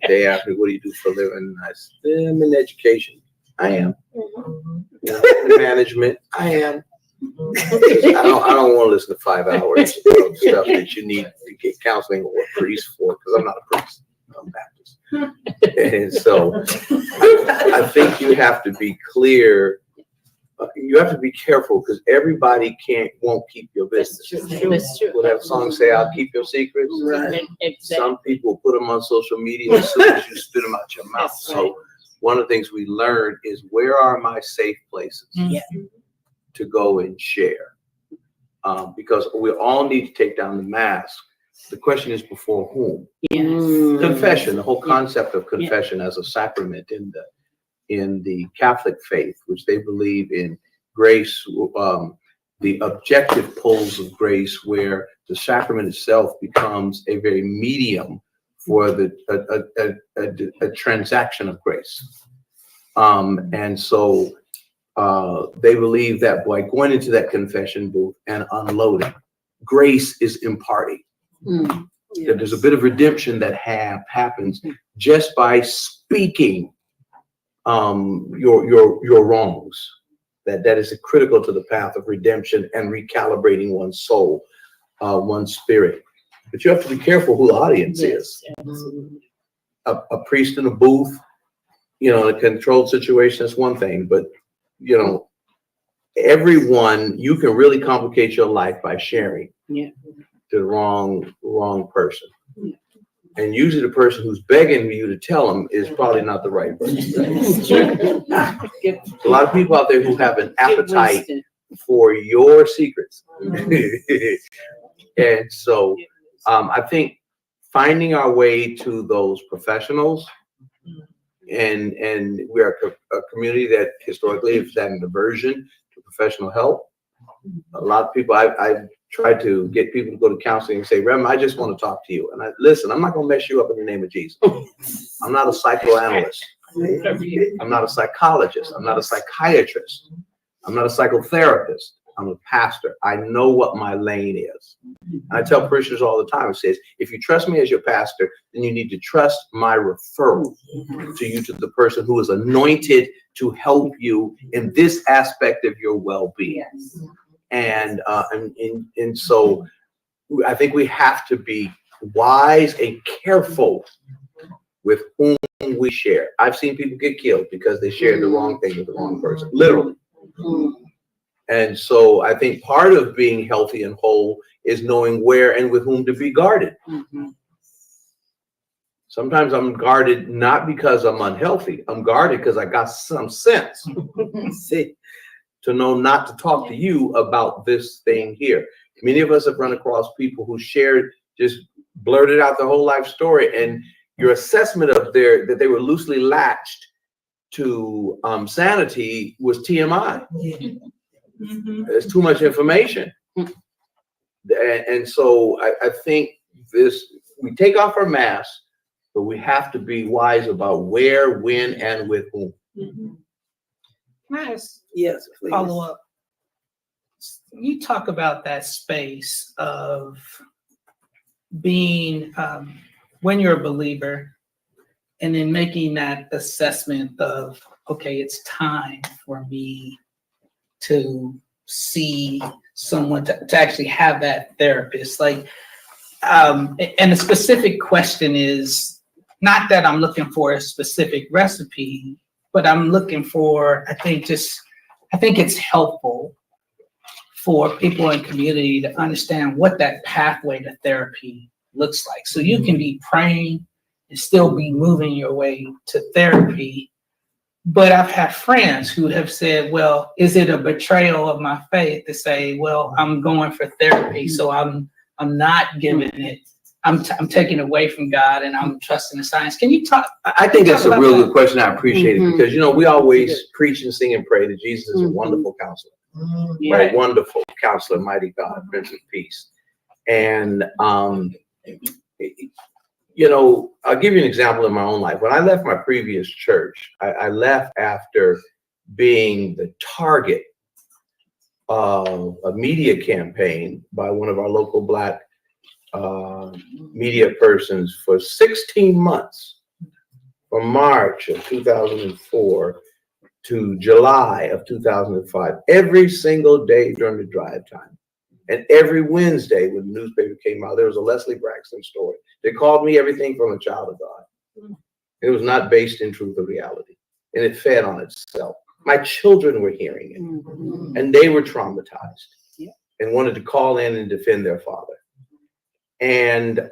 they ask me, what do you do for a living? I said, I'm in education. I am. Management. I am. I don't want to listen to 5 hours of stuff that you need to get counseling or a priest for, because I'm not a priest. I'm Baptist. And so I think you have to be clear. You have to be careful, because everybody won't keep your business. That's true. Will that song say, I'll keep your secrets? Right. Exactly. Some people put them on social media as soon as you spit them out your mouth. That's right. So one of the things we learned is, where are my safe places to go and share? Because we all need to take down the mask. The question is, before whom? Yes. Confession, the whole concept of confession as a sacrament in the Catholic faith, which they believe in grace, the objective poles of grace, where the sacrament itself becomes a very medium for a transaction of grace. And so they believe that by going into that confession booth and unloading, grace is imparting. That there's a bit of redemption that happens just by speaking your wrongs. That is critical to the path of redemption and recalibrating one's soul, one's spirit. But you have to be careful who the audience is. A priest in a booth, in a controlled situation, that's one thing. But everyone, you can really complicate your life by sharing to the wrong person. And usually the person who's begging you to tell them is probably not the right person. A lot of people out there who have an appetite for your secrets. And so I think finding our way to those professionals, and we are a community that historically has had an aversion to professional help. A lot of people, I've tried to get people to go to counseling and say, Reverend, I just want to talk to you. And listen, I'm not going to mess you up in the name of Jesus. I'm not a psychoanalyst. I'm not a psychologist. I'm not a psychiatrist. I'm not a psychotherapist. I'm a pastor. I know what my lane is. And I tell parishioners all the time, it says, if you trust me as your pastor, then you need to trust my referral to you, to the person who is anointed to help you in this aspect of your well-being. Yes. And so I think we have to be wise and careful with whom we share. I've seen people get killed because they shared the wrong thing with the wrong person, literally. And so I think part of being healthy and whole is knowing where and with whom to be guarded. Sometimes I'm guarded not because I'm unhealthy. I'm guarded because I got some sense. See, to know not to talk to you about this thing here. Many of us have run across people who shared, just blurted out their whole life story, and your assessment of that they were loosely latched to sanity was TMI. There's too much information. And so I think we take off our masks, but we have to be wise about where, when, and with whom. Can I ask, yes, please. Follow up? You talk about that space of being, when you're a believer, and then making that assessment of, okay, it's time for me to see someone to actually have that therapist. Like, and the specific question is not that I'm looking for a specific recipe, but I'm looking for, I think it's helpful for people in community to understand what that pathway to therapy looks like. So you can be praying and still be moving your way to therapy. But I've had friends who have said, well, is it a betrayal of my faith to say, well, I'm going for therapy, so I'm not giving it, I'm taking away from God and I'm trusting the science. Can you talk? I think that's a real good question. I appreciate it because, we always preach and sing and pray that Jesus is a wonderful counselor, right? Wonderful counselor, mighty God, Prince of Peace. And, I'll give you an example in my own life. When I left my previous church, I left after being the target of a media campaign by one of our local Black media persons for 16 months, from March of 2004 to July of 2005, every single day during the drive time. And every Wednesday when the newspaper came out, there was a Leslie Braxton story. They called me everything from a child of God. It was not based in truth or reality. And it fed on itself. My children were hearing it. And they were traumatized and wanted to call in and defend their father. And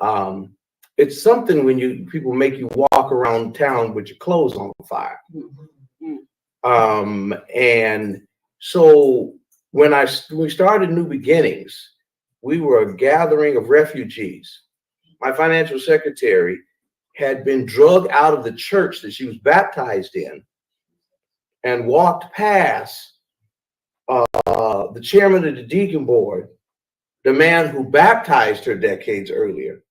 it's something when people make you walk around town with your clothes on fire. And so when we started New Beginnings, we were a gathering of refugees. My financial secretary had been drugged out of the church that she was baptized in and walked past the chairman of the deacon board, the man who baptized her decades earlier,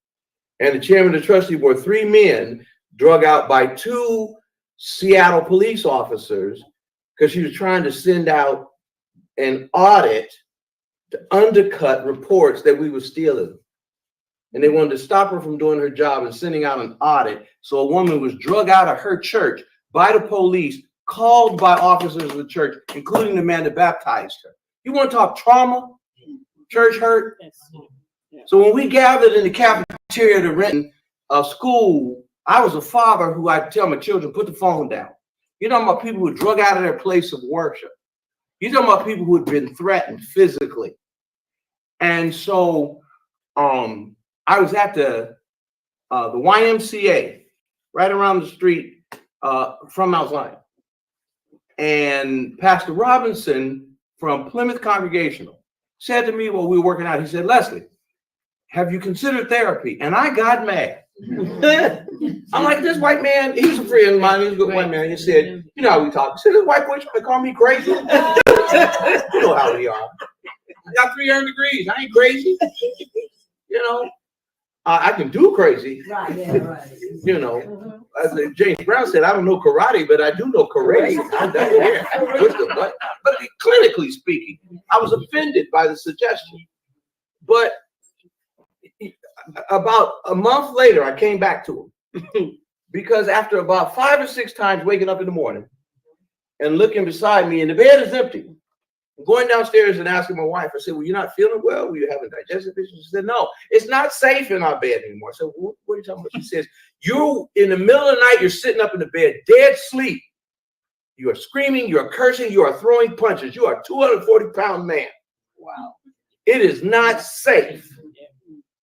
and the chairman of the trustee board, 3 men drug out by 2 Seattle police officers because she was trying to send out an audit to undercut reports that we were stealing. And they wanted to stop her from doing her job and sending out an audit. So a woman was drug out of her church by the police, called by officers of the church, including the man that baptized her. You want to talk trauma? Church hurt? So when we gathered in the cafeteria to rent a school, I was a father who I'd tell my children, put the phone down. You're talking about people who were drug out of their place of worship. You're talking about people who had been threatened physically. And so I was at the YMCA right around the street from Mount Zion. And Pastor Robinson from Plymouth Congregational said to me while we were working out, he said, Leslie, have you considered therapy? And I got mad. I'm like, this white man, he's a friend of mine, he's a good white man. He said, you know how we talk. He said, this white boy trying to call me crazy. You know how we are. I got 3 earned degrees. I ain't crazy. I can do crazy. Right, yeah, right. As James Brown said, I don't know karate, but I do know karate. But clinically speaking, I was offended by the suggestion. But about a month later, I came back to him because after about 5 or 6 times waking up in the morning and looking beside me, and the bed is empty, going downstairs and asking my wife, I said, well, you're not feeling well? Were you having digestive issues? She said, no, it's not safe in our bed anymore. I said, what are you talking about? She says, you in the middle of the night, you're sitting up in the bed, dead sleep. You are screaming, you are cursing, you are throwing punches. You are a 240-pound man. Wow. It is not safe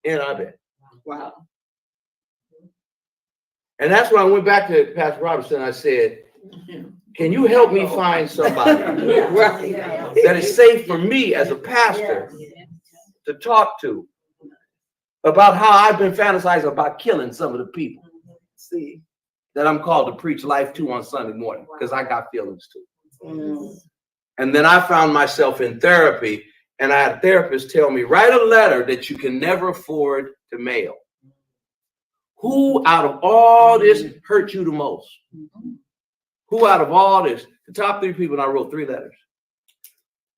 in our bed. Wow. And that's when I went back to Pastor Robinson. I said, can you help me find somebody that is safe for me as a pastor to talk to about how I've been fantasizing about killing some of the people that I'm called to preach life to on Sunday morning, because I got feelings too. And then I found myself in therapy, and I had a therapist tell me, write a letter that you can never afford to mail. Who out of all this hurt you the most? Who out of all this? The top 3 people, and I wrote 3 letters.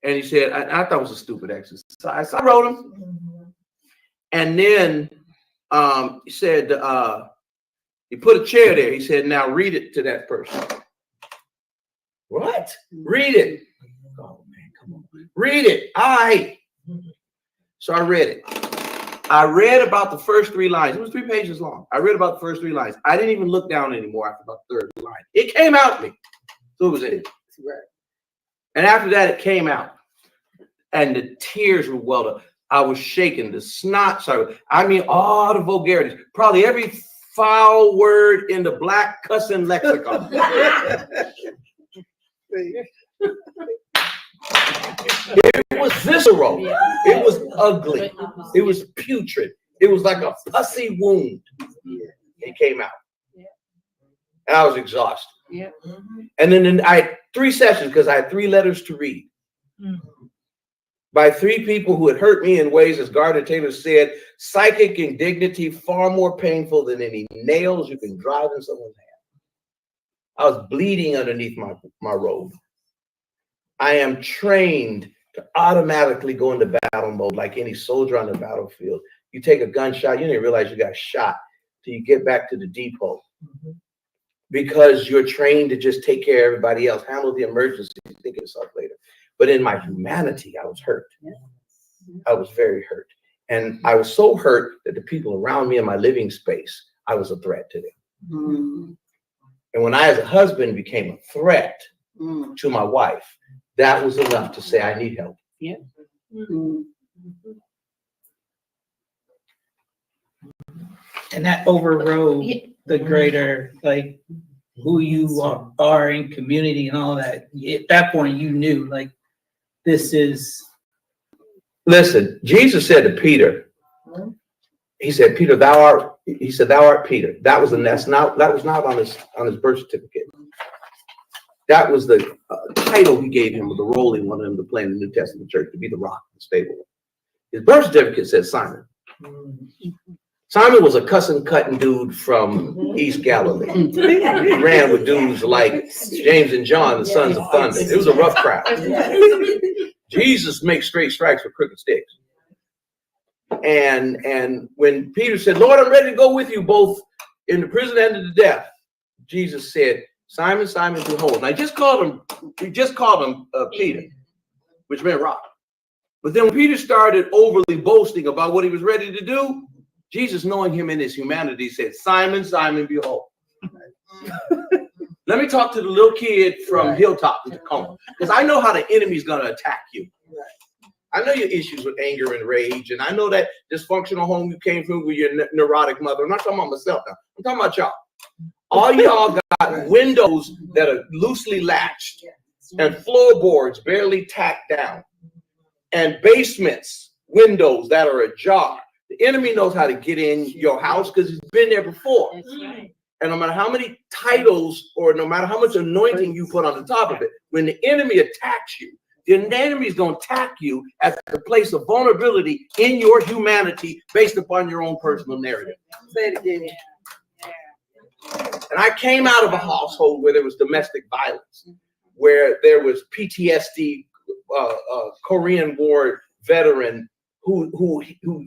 And he said, I thought it was a stupid exercise. So I wrote them. And then he said, he put a chair there. He said, now read it to that person. What? Read it. Oh, man, come on. Read it. All right. So I read it. I read about the first 3 lines. It was 3 pages long. I read about the first 3 lines. I didn't even look down anymore after about the 3rd line. It came out of me. So it was in. And after that, it came out. And the tears were welled up. I was shaking. The snot started. I mean, all the vulgarities. Probably every foul word in the black cussing lexicon. It was visceral. It was ugly. It was putrid. It was like a pussy wound. It came out. And I was exhausted. And then I had 3 sessions because I had 3 letters to read. By 3 people who had hurt me in ways, as Gardner Taylor said, psychic indignity far more painful than any nails you can drive in someone's hand. I was bleeding underneath my robe. I am trained to automatically go into battle mode like any soldier on the battlefield. You take a gunshot, you didn't realize you got shot till you get back to the depot. Because you're trained to just take care of everybody else, handle the emergency, think of yourself later. But in my humanity, I was hurt. I was very hurt. And I was so hurt that the people around me in my living space, I was a threat to them. And when I, as a husband, became a threat to my wife, that was enough to say, I need help. And that overrode the greater, like, who you are in community and all that. At that point, you knew, like, this is. Listen, Jesus said to Peter, he said, Peter, thou art Peter. That was not on his birth certificate. That was the title he gave him, with the role he wanted him to play in the New Testament church, to be the rock, the stable. His birth certificate said Simon. Simon was a cussing, cutting dude from East Galilee. He ran with dudes like James and John, the sons of thunder. It was a rough crowd. Jesus makes straight strikes with crooked sticks. And when Peter said, Lord, I'm ready to go with you both in the prison and to the death, Jesus said, Simon, Simon, behold. And he just called him Peter, which meant rock. But then when Peter started overly boasting about what he was ready to do, Jesus, knowing him in his humanity, said, Simon, Simon, behold. Let me talk to the little kid from Hilltop in Tacoma, because I know how the enemy's going to attack you. I know your issues with anger and rage, and I know that dysfunctional home you came from with your neurotic mother. I'm not talking about myself now. I'm talking about y'all. All y'all got windows that are loosely latched and floorboards barely tacked down and basements, windows that are ajar. The enemy knows how to get in your house because he's been there before. And no matter how many titles or no matter how much anointing you put on the top of it, when the enemy attacks you, the enemy is going to attack you at the place of vulnerability in your humanity based upon your own personal narrative. Say it again. And I came out of a household where there was domestic violence, where there was PTSD, Korean War veteran who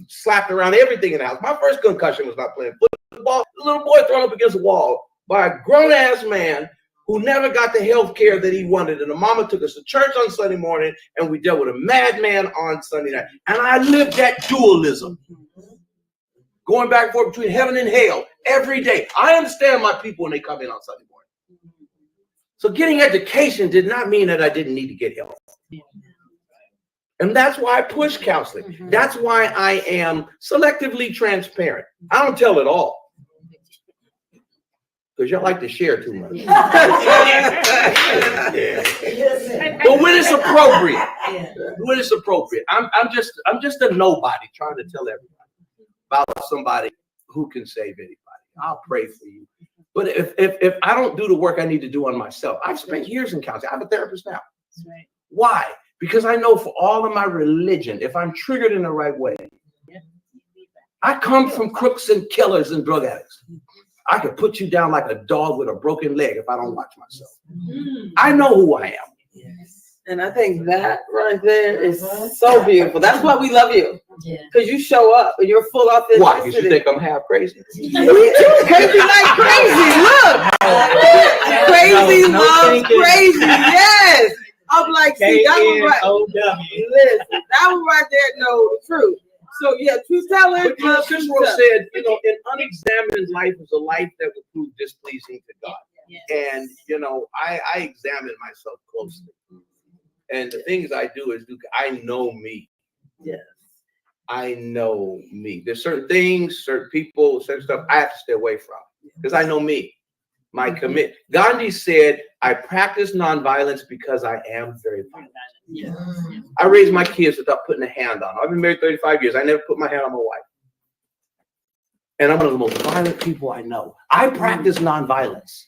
slapped around everything in the house. My first concussion was not playing football. A little boy thrown up against a wall by a grown-ass man who never got the health care that he wanted. And the mama took us to church on Sunday morning, and we dealt with a madman on Sunday night. And I lived that dualism, going back and forth between heaven and hell every day. I understand my people when they come in on Sunday morning. So getting education did not mean that I didn't need to get help. And that's why I push counseling. That's why I am selectively transparent. I don't tell it all, because y'all like to share too much. But when it's appropriate, I'm just a nobody trying to tell everybody about somebody who can save anybody. I'll pray for you. But if I don't do the work I need to do on myself, I've spent years in counseling. I have a therapist now. Why? Because I know for all of my religion, if I'm triggered in the right way, I come from crooks and killers and drug addicts. I could put you down like a dog with a broken leg if I don't watch myself. I know who I am. And I think that right there is so beautiful. That's why we love you. Because you show up and you're full authenticity. Why? Because you think I'm half crazy? Me too. Crazy like crazy. Look. Crazy love crazy. Yes. I'm like, see, that one right. Listen, that one right there know the truth. So yeah, truth teller. But Cicero said, an unexamined life is a life that would prove displeasing to God. And, you know, I examine myself closely. And the things I do is I know me. Yes. I know me. There's certain things, certain people, certain stuff I have to stay away from because I know me. My commit. Gandhi said, I practice nonviolence because I am very violent. Yes. I raised my kids without putting a hand on them. I've been married 35 years. I never put my hand on my wife. And I'm one of the most violent people I know. I practice nonviolence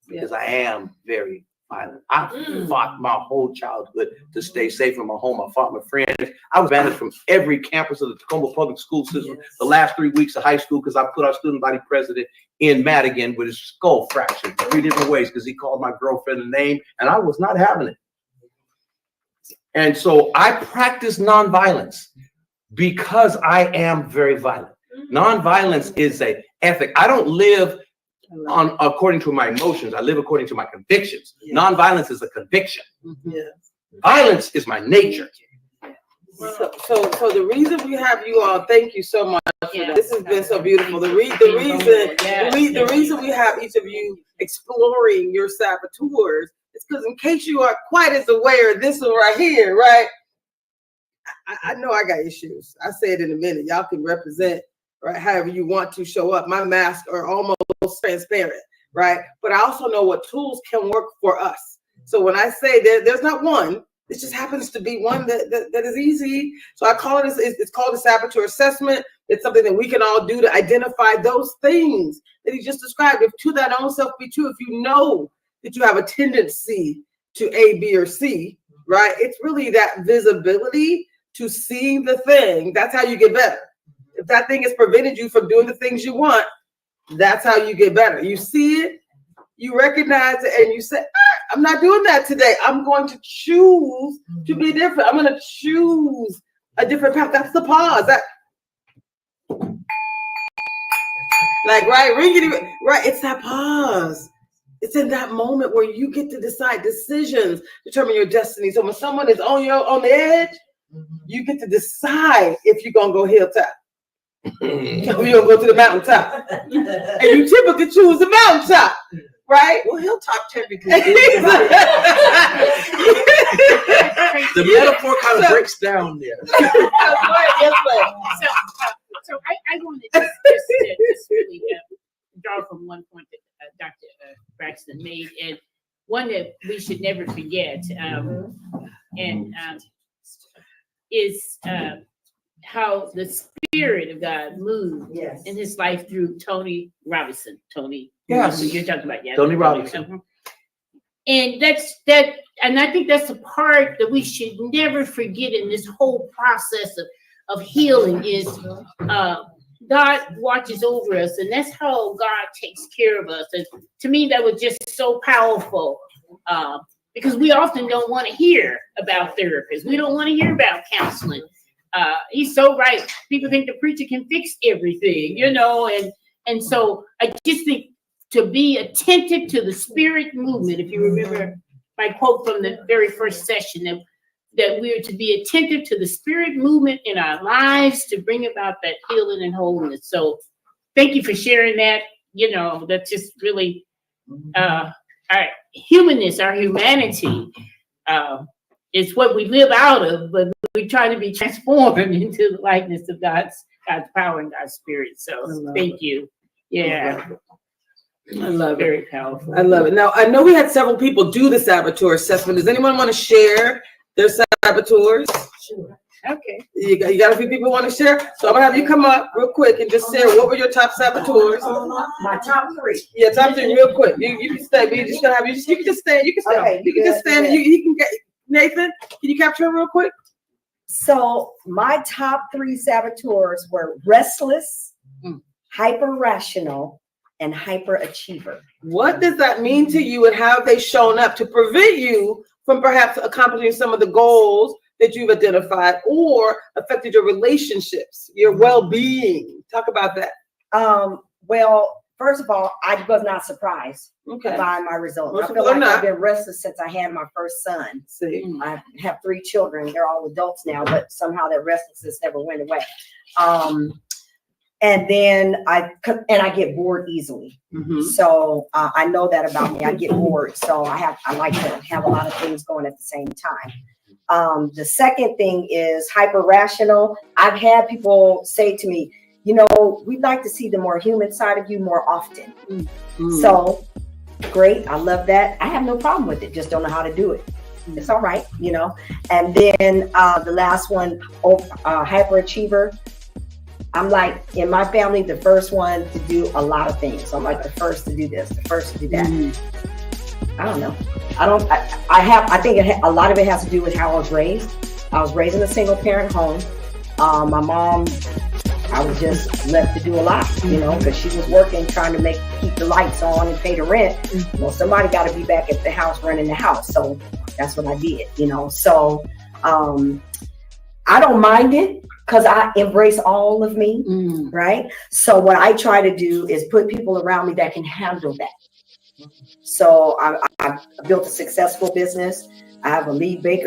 because I am very violent. I fought my whole childhood to stay safe in my home. I fought my friends. I was banished from every campus of the Tacoma public school system the last 3 weeks of high school because I put our student body president in Madigan with his skull fractured 3 different ways because he called my girlfriend a name and I was not having it. And so I practice nonviolence because I am very violent. Nonviolence is an ethic. I don't live according to my emotions. I live according to my convictions. Nonviolence is a conviction. Violence is my nature. So the reason we have you all, thank you so much. This has been so beautiful. The reason we have each of you exploring your saboteurs is because in case you aren't quite as aware of this one right here, right? I know I got issues. I say it in a minute. Y'all can represent, right, however you want to show up. My masks are almost transparent, right? But I also know what tools can work for us. So when I say there's not one, it just happens to be one that is easy. So I call it, it's called a saboteur assessment. It's something that we can all do to identify those things that he just described. If to that own self be true, if you know that you have a tendency to A, B, or C, right? It's really that visibility to see the thing. That's how you get better. If that thing has prevented you from doing the things you want, that's how you get better. You see it, you recognize it, and you say, I'm not doing that today. I'm going to choose to be different. I'm going to choose a different path. That's the pause. It's that pause. It's in that moment where you get to decide. Decisions determine your destiny. So when someone is on the edge, you get to decide if you're going to go hilltop. You're going to go to the mountaintop. And you typically choose the mountaintop. Right? Well, hilltop technically. The metaphor kind of breaks down there. So I want to just really draw from one point that Dr. Braxton made, and one that we should never forget, is how the Spirit of God moved in his life through Tony Robinson. Yes. You're talking about, Tony Robinson. And and I think that's the part that we should never forget in this whole process of healing is God watches over us, and that's how God takes care of us. And to me, that was just so powerful because we often don't want to hear about therapists. We don't want to hear about counseling. He's so right. People think the preacher can fix everything, and so I just think to be attentive to the Spirit movement. If you remember my quote from the very first session, that we are to be attentive to the Spirit movement in our lives to bring about that healing and wholeness. So thank you for sharing that. That's just really our humanness, our humanity is what we live out of, but we try to be transformed into the likeness of God's power and God's Spirit. So thank you. Yeah. I love it. Very powerful. I love it. Now, I know we had several people do the saboteur assessment. Does anyone want to share their saboteurs? Sure. Okay. You got a few people who want to share? So I'm going to have you come up real quick and just share what were your top saboteurs. My top three. Yeah, top three real quick. You can stay. We're just going to have you can just stand. You can stand. Okay, you can just stand. You can get Nathan. Can you capture it real quick? So my top three saboteurs were restless, hyper-rational, and hyper-achiever. What does that mean to you, and how have they shown up to prevent you from perhaps accomplishing some of the goals that you've identified or affected your relationships, your well-being? Talk about that. Well, first of all, I was not surprised by my results. I feel like I've been restless since I had my first son. I have 3 children. They're all adults now, but somehow that restlessness never went away. And then I get bored easily. So I know that about me. I get bored. So I like to have a lot of things going at the same time. The second thing is hyper rational. I've had people say to me, you know, we'd like to see the more human side of you more often. So great. I love that. I have no problem with it. Just don't know how to do it. It's all right, you know. And then the last one, hyperachiever. I'm like, in my family, the first one to do a lot of things. So I'm like the first to do this, the first to do that. I don't know. I think a lot of it has to do with how I was raised. I was raised in a single parent home. My mom, I was just left to do a lot, you know, because she was working, trying to keep the lights on and pay the rent. Well, somebody got to be back at the house running the house. So that's what I did, you know. So I don't mind it because I embrace all of me, right? So what I try to do is put people around me that can handle that. So I built a successful business. I have a lead baker